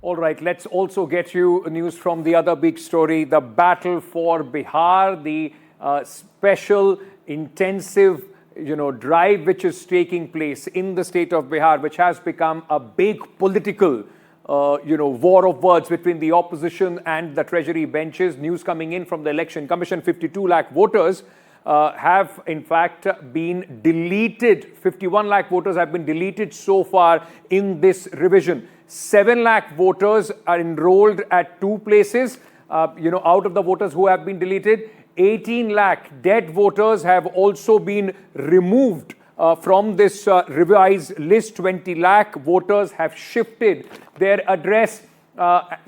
All right, let's also get you news from the other big story, the battle for Bihar, the special intensive drive which is taking place in the state of Bihar, which has become a big political war of words between the opposition and the treasury benches. News coming in from the Election Commission, 52 lakh voters have in fact been deleted. 51 lakh voters have been deleted so far in this revision. 7 lakh voters are enrolled at two places. Out of the voters who have been deleted, 18 lakh dead voters have also been removed from this revised list. 20 lakh voters have shifted their address.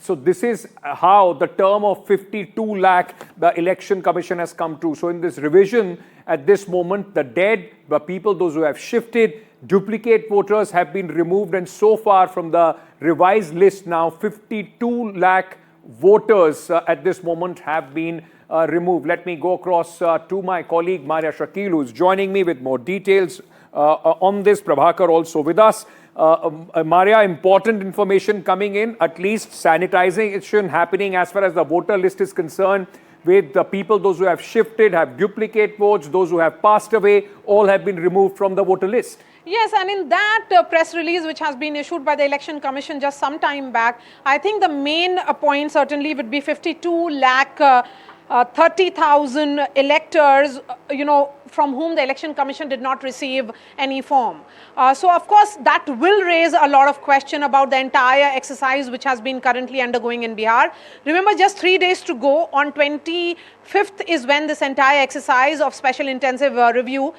So this is how the term of 52 lakh the Election Commission has come to. So in this revision, at this moment, the dead, the people, those who have shifted, duplicate voters have been removed, and so far from the revised list now, 52 lakh voters at this moment have been removed. Let me go across to my colleague Maria Shakil, who's joining me with more details on this. Prabhakar also with us. Maria, important information coming in, at least sanitization happening as far as the voter list is concerned, with the people, those who have shifted, have duplicate votes, those who have passed away, all have been removed from the voter list. Yes, and in that press release which has been issued by the Election Commission just some time back, I think the main point certainly would be 52 lakh 30,000 electors, from whom the Election Commission did not receive any form. So, of course, that will raise a lot of question about the entire exercise which has been currently undergoing in Bihar. Remember, just 3 days to go. On 25th is when this entire exercise of special intensive review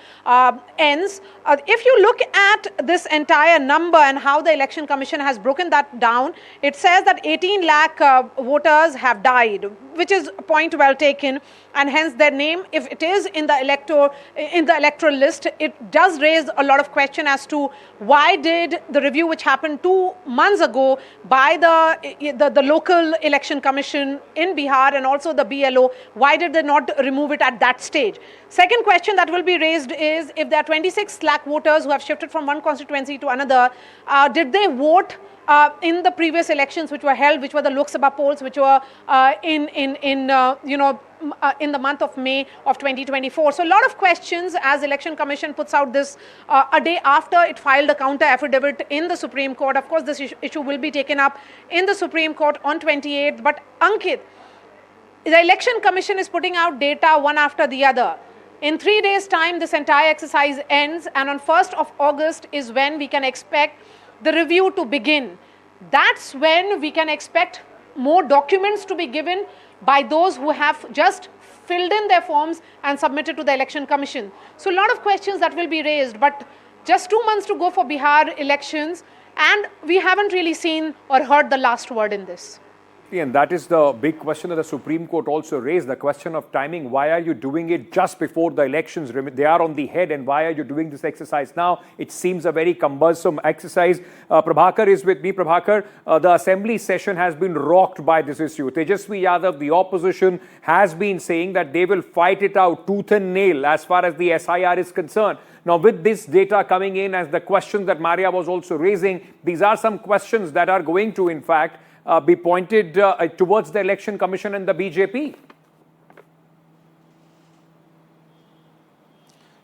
ends. If you look at this entire number and how the Election Commission has broken that down, it says that 18 lakh voters have died, which is a point well taken, and hence their name, if it is in the electoral list, it does raise a lot of question as to why did the review which happened 2 months ago by the local Election Commission in Bihar and also the BLO, why did they not remove it at that stage? Second question that will be raised is, if there are 26 lakh voters who have shifted from one constituency to another, did they vote in the previous elections which were held, which were the Lok Sabha polls, which were in the month of May of 2024. So a lot of questions as Election Commission puts out this a day after it filed a counter affidavit in the Supreme Court. Of course, this issue will be taken up in the Supreme Court on 28th. But Ankit, the Election Commission is putting out data one after the other. In 3 days' time, this entire exercise ends, and on 1st of August is when we can expect the review to begin. That's when we can expect more documents to be given by those who have just filled in their forms and submitted to the Election Commission. So a lot of questions that will be raised, but just 2 months to go for Bihar elections, and we haven't really seen or heard the last word in this. And that is the big question that the Supreme Court also raised, the question of timing. Why are you doing it just before the elections? They are on the head, and why are you doing this exercise now? It seems a very cumbersome exercise. Prabhakar is with me. Prabhakar, the assembly session has been rocked by this issue. Tejasvi Yadav, the opposition, has been saying that they will fight it out tooth and nail as far as the SIR is concerned. Now, with this data coming in, as the questions that Maria was also raising, these are some questions that are going to, in fact, be pointed towards the Election Commission and the BJP.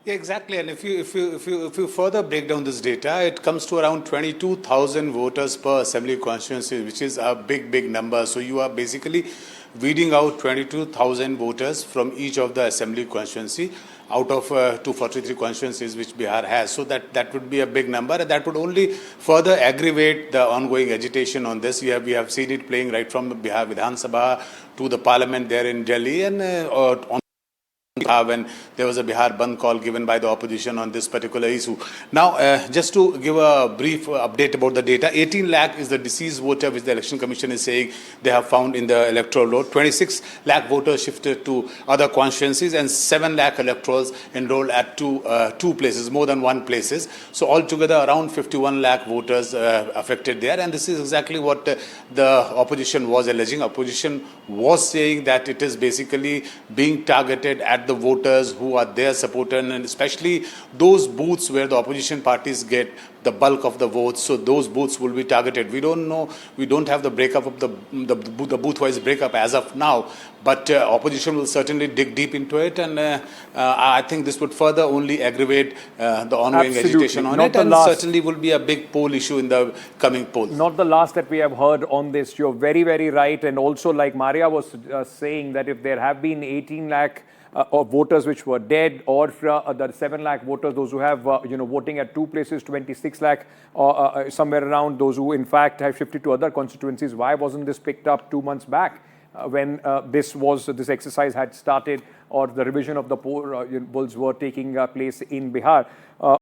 Yeah, exactly. And if you further break down this data, it comes to around 22,000 voters per assembly constituency, which is a big number. So you are basically weeding out 22,000 voters from each of the assembly constituency out of 243 constituencies which Bihar has. So that would be a big number, and that would only further aggravate the ongoing agitation on this. We have seen it playing right from the Bihar Vidhan Sabha to the parliament there in Delhi, and on when there was a Bihar Bandh call given by the opposition on this particular issue. Now, just to give a brief update about the data, 18 lakh is the deceased voter which the Election Commission is saying they have found in the electoral roll. 26 lakh voters shifted to other constituencies, and 7 lakh electorals enrolled at two places, more than one places. So altogether around 51 lakh voters affected there, and this is exactly what the opposition was alleging. Opposition was saying that it is basically being targeted at the voters who are their supporter, and especially those booths where the opposition parties get the bulk of the votes. So those booths will be targeted. We don't know. We don't have the breakup of the booth-wise breakup as of now. But opposition will certainly dig deep into it, and I think this would further only aggravate the ongoing Absolutely. agitation on Not it, the and last. certainly will be a big poll issue in the coming polls. Not the last that we have heard on this. You're very, very right. And also, like Maria was saying, that if there have been 18 lakh of voters which were dead, or the 7 lakh voters, those who have, voting at two places, 26 lakh, somewhere around, those who in fact have shifted to other constituencies, why wasn't this picked up 2 months back when this exercise had started, or the revision of the polls were taking place in Bihar?